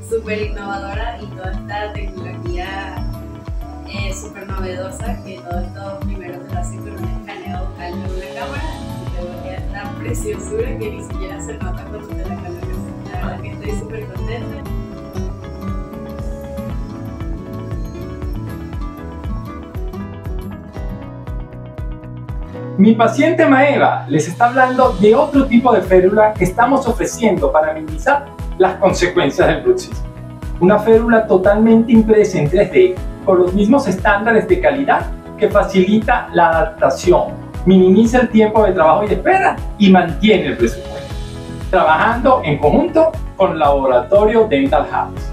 súper innovadora y toda esta tecnología súper novedosa, que todo esto primero se lo hace con un escaneo vocal de una cámara y luego queda esta preciosura que ni siquiera se nota cuando te la colocas. La verdad que estoy súper contenta. Mi paciente Maeva les está hablando de otro tipo de férula que estamos ofreciendo para minimizar las consecuencias del bruxismo. Una férula totalmente impresa en 3D con los mismos estándares de calidad que facilita la adaptación, minimiza el tiempo de trabajo y de espera y mantiene el presupuesto. Trabajando en conjunto con Laboratorio Dental House.